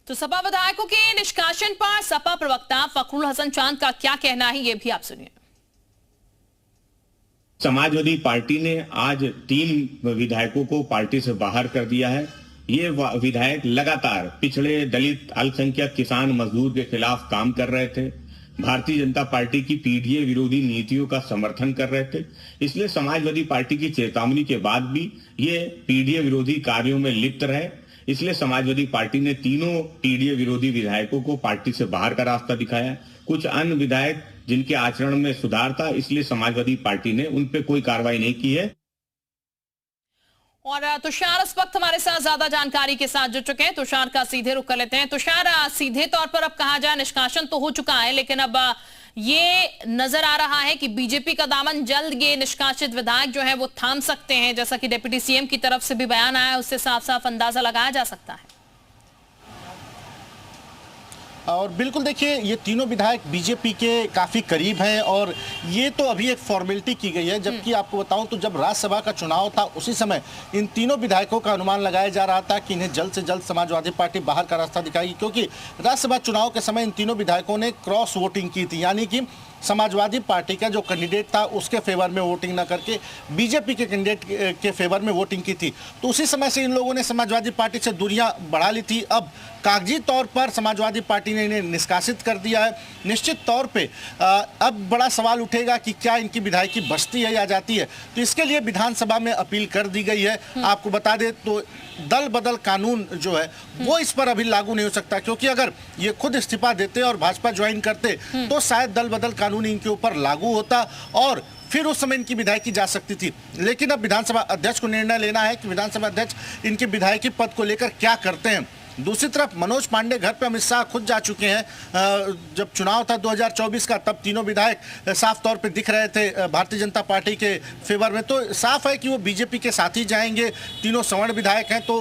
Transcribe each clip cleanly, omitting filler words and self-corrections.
तो सपा विधायकों के निष्कासन पर सपा प्रवक्ता फखरुल हसन चांद का क्या कहना है, ये भी आप सुनिए। समाजवादी पार्टी ने आज 3 विधायकों को पार्टी से बाहर कर दिया है। ये विधायक लगातार पिछड़े, दलित, अल्पसंख्यक, किसान, मजदूर के खिलाफ काम कर रहे थे। भारतीय जनता पार्टी की पीडीए विरोधी नीतियों का समर्थन कर रहे थे। इसलिए समाजवादी पार्टी की चेतावनी के बाद भी ये पीडीए विरोधी कार्यों में लिप्त रहे। इसलिए समाजवादी पार्टी ने तीनों पीडीए विरोधी विधायकों को पार्टी से बाहर का रास्ता दिखाया। कुछ अन्य विधायक जिनके आचरण में सुधार था, इसलिए समाजवादी पार्टी ने उन पे कोई कार्रवाई नहीं की है। और तुषार इस वक्त हमारे साथ ज्यादा जानकारी के साथ जुड़ चुके हैं। तुषार का सीधे रुख कर लेते हैं। तुषार, सीधे तौर पर अब कहा जाए निष्कासन तो हो चुका है, लेकिन अब ये नजर आ रहा है कि बीजेपी का दामन जल्द ये निष्कासित विधायक जो है वो थाम सकते हैं, जैसा कि डिप्टी सीएम की तरफ से भी बयान आया, उससे साफ साफ अंदाजा लगाया जा सकता है। और बिल्कुल देखिए, ये तीनों विधायक बीजेपी के काफ़ी करीब हैं और ये तो अभी एक फॉर्मेलिटी की गई है। जबकि आपको बताऊं तो जब राज्यसभा का चुनाव था उसी समय इन तीनों विधायकों का अनुमान लगाया जा रहा था कि इन्हें जल्द से जल्द समाजवादी पार्टी बाहर का रास्ता दिखाएगी, क्योंकि राज्यसभा चुनाव के समय इन तीनों विधायकों ने क्रॉस वोटिंग की थी, यानी कि समाजवादी पार्टी का जो कैंडिडेट था उसके फेवर में वोटिंग न करके बीजेपी के कैंडिडेट के फेवर में वोटिंग की थी। तो उसी समय से इन लोगों ने समाजवादी पार्टी से दूरियां बढ़ा ली थी। अब कागजी तौर पर समाजवादी पार्टी ने इन्हें निष्कासित कर दिया है। निश्चित तौर पे अब बड़ा सवाल उठेगा कि क्या इनकी विधायकी बचती है या जाती है। तो इसके लिए विधानसभा में अपील कर दी गई है। आपको बता दें तो दल बदल कानून जो है वो इस पर अभी लागू नहीं हो सकता, क्योंकि अगर ये खुद इस्तीफा देते और भाजपा ज्वाइन करते तो शायद दल बदल कानून इनके ऊपर लागू होता और फिर उस समय इनकी विधायकी जा सकती थी। लेकिन अब विधानसभा अध्यक्ष को निर्णय लेना है कि विधानसभा अध्यक्ष इनके विधायकी पद को लेकर क्या करते हैं। दूसरी तरफ मनोज पांडे घर पे अमित शाह खुद जा चुके हैं। जब चुनाव था 2024 का, तब तीनों विधायक साफ तौर पे दिख रहे थे भारतीय जनता पार्टी के फेवर में। तो साफ है कि वो बीजेपी के साथ ही जाएंगे। तीनों सवर्ण विधायक हैं, तो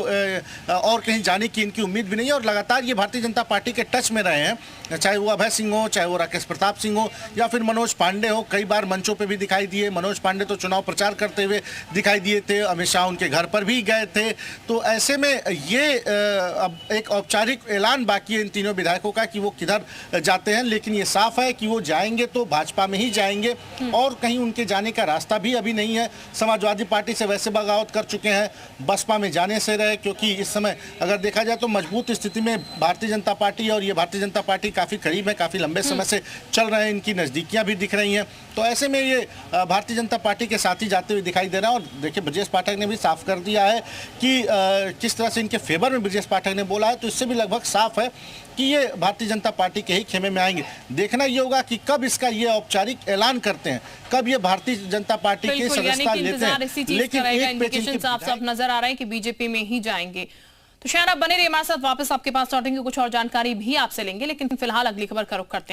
और कहीं जाने की इनकी उम्मीद भी नहीं है। और लगातार ये भारतीय जनता पार्टी के टच में रहे हैं, चाहे वो अभय सिंह हो, चाहे वो राकेश प्रताप सिंह हो, या फिर मनोज पांडे हो। कई बार मंचों पर भी दिखाई दिए। मनोज पांडे तो चुनाव प्रचार करते हुए दिखाई दिए थे, अमित शाह उनके घर पर भी गए थे। तो ऐसे में ये अब एक औपचारिक ऐलान बाकी है इन तीनों विधायकों का कि वो किधर जाते हैं। लेकिन ये साफ है कि वो जाएंगे तो भाजपा में ही जाएंगे और कहीं उनके जाने का रास्ता भी अभी नहीं है। समाजवादी पार्टी से वैसे बगावत कर चुके हैं, बसपा में जाने से रहे, क्योंकि इस समय अगर देखा जाए तो मजबूत स्थिति में भारतीय जनता पार्टी, और ये भारतीय जनता पार्टी काफ़ी करीब है, काफ़ी लंबे समय से चल रहे हैं, इनकी नज़दीकियाँ भी दिख रही हैं। तो ऐसे में ये भारतीय जनता पार्टी के साथ ही जाते हुए दिखाई दे रहा है। और देखिए, ब्रजेश पाठक ने भी साफ कर दिया है कि किस तरह से इनके फेवर में ब्रजेश पाठक ने बोला है। तो इससे भी लगभग साफ है कि ये भारतीय जनता पार्टी के ही खेमे में आएंगे। देखना ये होगा कि कब इसका ये औपचारिक ऐलान करते हैं, कब ये भारतीय जनता पार्टी की सदस्यता लेते हैं। लेकिन एक साफ साफ नजर आ रहा है कि बीजेपी में ही जाएंगे। तो शायद आप बने रहिए हमारे साथ, वापस आपके पास लौटेंगे, कुछ और जानकारी भी आपसे लेंगे, लेकिन फिलहाल अगली खबर का रुख करते हैं।